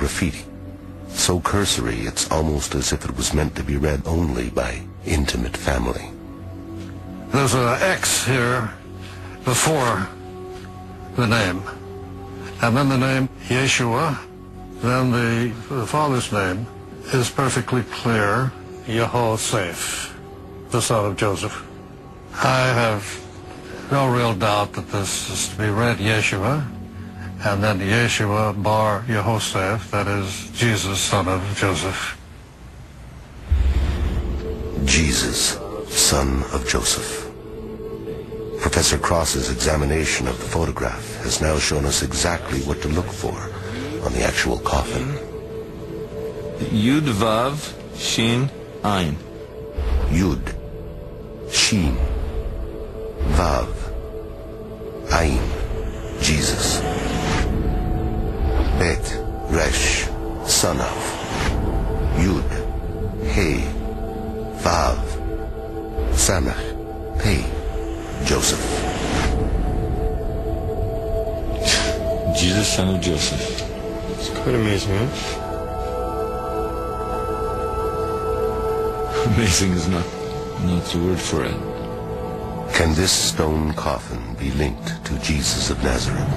graffiti, so cursory it's almost as if it was meant to be read only by intimate family. There's an X here before the name, and then the name Yeshua, then the father's name is perfectly clear, Yehoseph, the son of Joseph. I have no real doubt that this is to be read Yeshua, and then Yeshua bar Yehoseph, that is Jesus, son of Joseph. Jesus, son of Joseph. Professor Cross's examination of the photograph has now shown us exactly what to look for on the actual coffin. Yud Vav Shin Ayin. Yud, Shin, Vav, Ayin, Jesus. Bet, Resh, son of. Yud, He, Vav, Samach, Pei, Joseph. Jesus, son of Joseph. It's quite amazing, huh? Amazing is not the word for it. Can this stone coffin be linked to Jesus of Nazareth?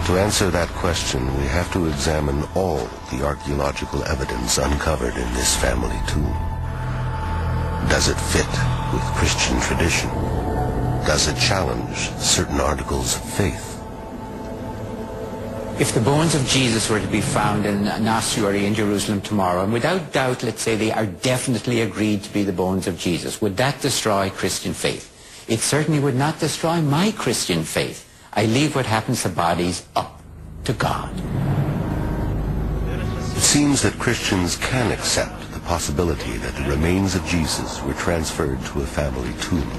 To answer that question, we have to examine all the archaeological evidence uncovered in this family tomb. Does it fit with Christian tradition? Does it challenge certain articles of faith? If the bones of Jesus were to be found in an ossuary in Jerusalem tomorrow, and without doubt, let's say they are definitely agreed to be the bones of Jesus, would that destroy Christian faith? It certainly would not destroy my Christian faith. I leave what happens to bodies up to God. It seems that Christians can accept the possibility that the remains of Jesus were transferred to a family tomb.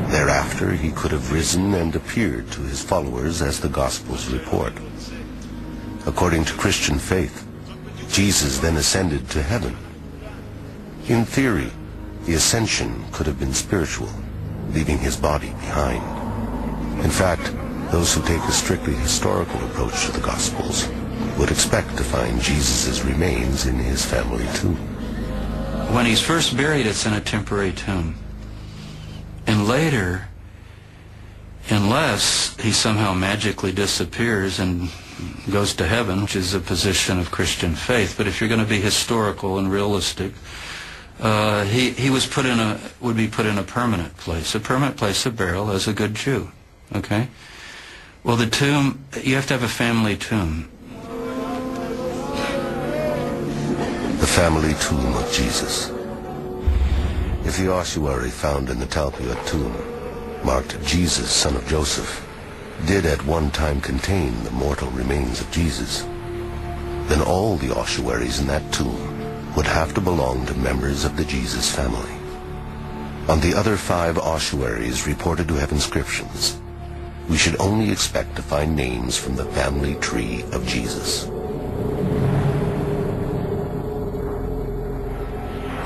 Thereafter, he could have risen and appeared to his followers as the Gospels report. According to Christian faith, Jesus then ascended to heaven. In theory, the ascension could have been spiritual, leaving his body behind. In fact, those who take a strictly historical approach to the Gospels would expect to find Jesus' remains in his family tomb. When he's first buried, it's in a temporary tomb. And later, unless he somehow magically disappears and goes to heaven, which is a position of Christian faith, but if you're going to be historical and realistic, he would be put in a permanent place of burial as a good Jew. Okay? Well, the tomb, you have to have a family tomb. The family tomb of Jesus. If the ossuary found in the Talpiot tomb, marked Jesus, son of Joseph, did at one time contain the mortal remains of Jesus, then all the ossuaries in that tomb would have to belong to members of the Jesus family. On the other 5 ossuaries reported to have inscriptions, we should only expect to find names from the family tree of Jesus.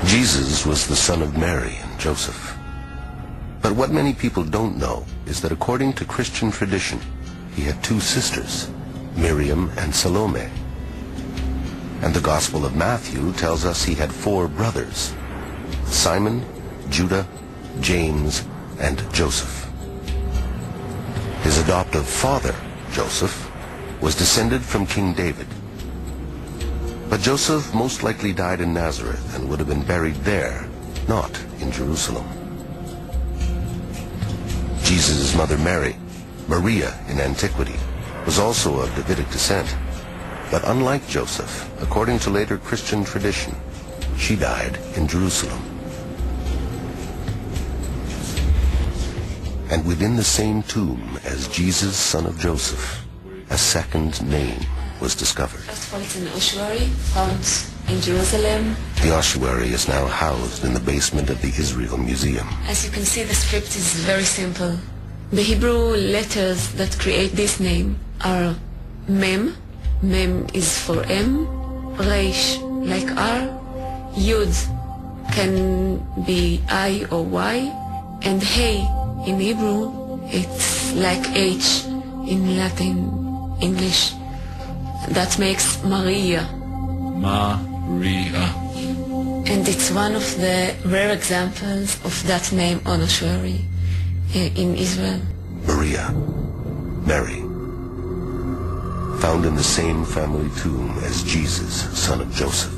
Jesus was the son of Mary and Joseph. But what many people don't know is that according to Christian tradition, he had 2 sisters, Miriam and Salome. And the Gospel of Matthew tells us he had 4 brothers, Simon, Judah, James, and Joseph. His adoptive father, Joseph, was descended from King David. But Joseph most likely died in Nazareth and would have been buried there, not in Jerusalem. Jesus' mother Mary, Maria in antiquity, was also of Davidic descent. But unlike Joseph, according to later Christian tradition, she died in Jerusalem. And within the same tomb as Jesus, son of Joseph, a second name was discovered. First of all, it's an ossuary found in Jerusalem. The ossuary is now housed in the basement of the Israel Museum. As you can see, the script is very simple. The Hebrew letters that create this name are Mem. Mem is for M. Reish, like R. Yud can be I or Y. And Hey, in Hebrew, it's like H in Latin, English. that makes Maria. Maria. And it's one of the rare examples of that name on ossuary in Israel. Maria, Mary, found in the same family tomb as Jesus, son of Joseph.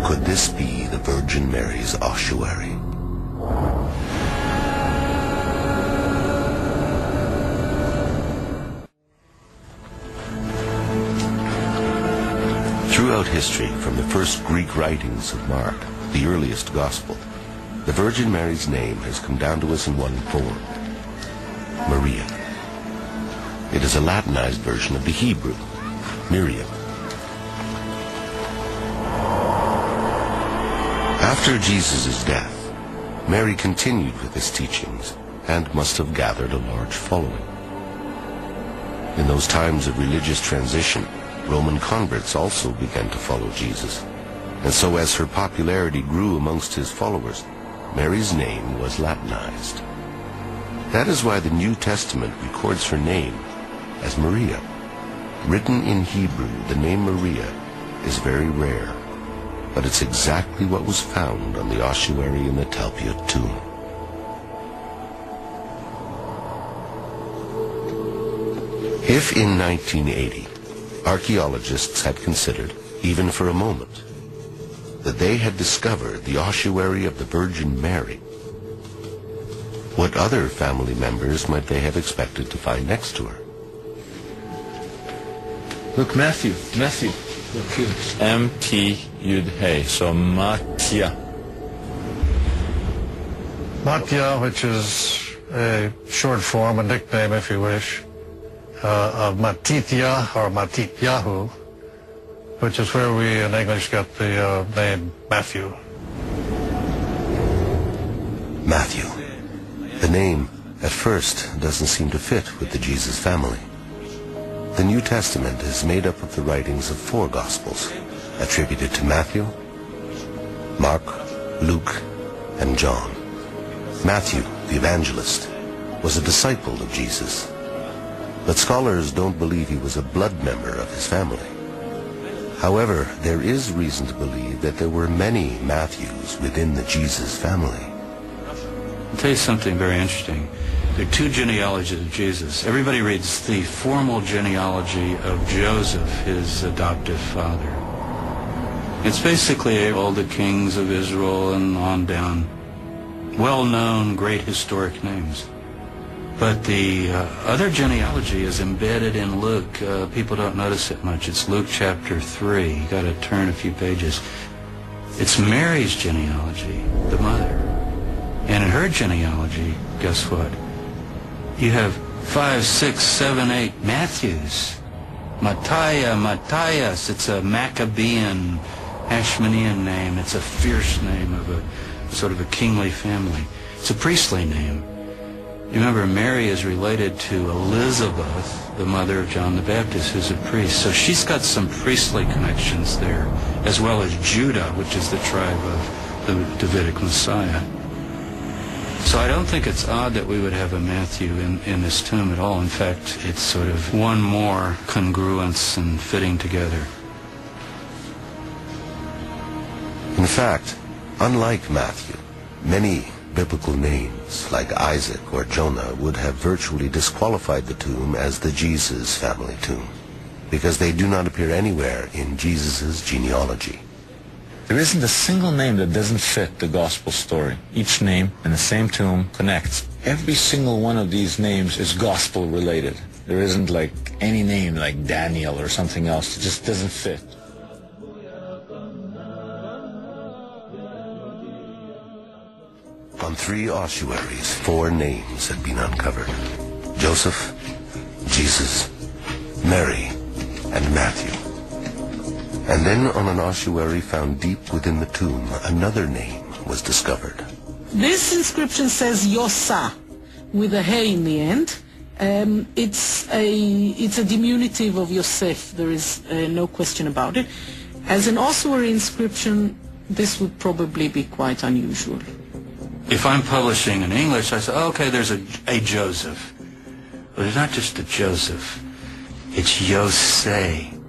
Could this be the Virgin Mary's ossuary? Throughout history, from the first Greek writings of Mark, the earliest gospel, the Virgin Mary's name has come down to us in one form, Maria. It is a Latinized version of the Hebrew, Miriam. After Jesus' death, Mary continued with his teachings and must have gathered a large following. In those times of religious transition, Roman converts also began to follow Jesus. And so as her popularity grew amongst his followers, Mary's name was Latinized. That is why the New Testament records her name as Maria. Written in Hebrew, the name Maria is very rare, but it's exactly what was found on the ossuary in the Talpiot tomb. If in 1980, archaeologists had considered, even for a moment, that they had discovered the ossuary of the Virgin Mary, what other family members might they have expected to find next to her? Look, Matthew. Look here. M-T-Yud-Hey, so Matya. Matya, which is a short form, a nickname if you wish, of Matitya or Matityahu, which is where we in English get the name Matthew. Matthew. The name, at first, doesn't seem to fit with the Jesus family. The New Testament is made up of the writings of 4 Gospels, attributed to Matthew, Mark, Luke, and John. Matthew, the evangelist, was a disciple of Jesus, but scholars don't believe he was a blood member of his family. However, there is reason to believe that there were many Matthews within the Jesus family. I'll tell you something very interesting. There are 2 genealogies of Jesus. Everybody reads the formal genealogy of Joseph, his adoptive father. It's basically all the kings of Israel and on down. Well-known, great historic names. But the other genealogy is embedded in Luke. People don't notice it much. It's Luke chapter 3. You got to turn a few pages. It's Mary's genealogy, the mother. And in her genealogy, guess what? You have 5, 6, 7, 8 Matthews. Matthias. It's a Maccabean, Hashmonean name. It's a fierce name of a sort of a kingly family. It's a priestly name. You remember, Mary is related to Elizabeth, the mother of John the Baptist, who's a priest. So she's got some priestly connections there, as well as Judah, which is the tribe of the Davidic Messiah. So I don't think it's odd that we would have a Matthew in this tomb at all. In fact, it's sort of one more congruence and fitting together. In fact, unlike Matthew, many biblical names like Isaac or Jonah would have virtually disqualified the tomb as the Jesus family tomb, because they do not appear anywhere in Jesus' genealogy. There isn't a single name that doesn't fit the gospel story. Each name in the same tomb connects. Every single one of these names is gospel related. There isn't like any name like Daniel or something else. It just doesn't fit. On 3 ossuaries, 4 names had been uncovered: Joseph, Jesus, Mary, and Matthew. And then on an ossuary found deep within the tomb, another name was discovered. This inscription says Yosa, with a hey in the end. It's a diminutive of Yosef. There is no question about it. As an ossuary inscription, this would probably be quite unusual. If I'm publishing in English, I say, okay, there's a Joseph. But there's not just a Joseph. It's Yosei.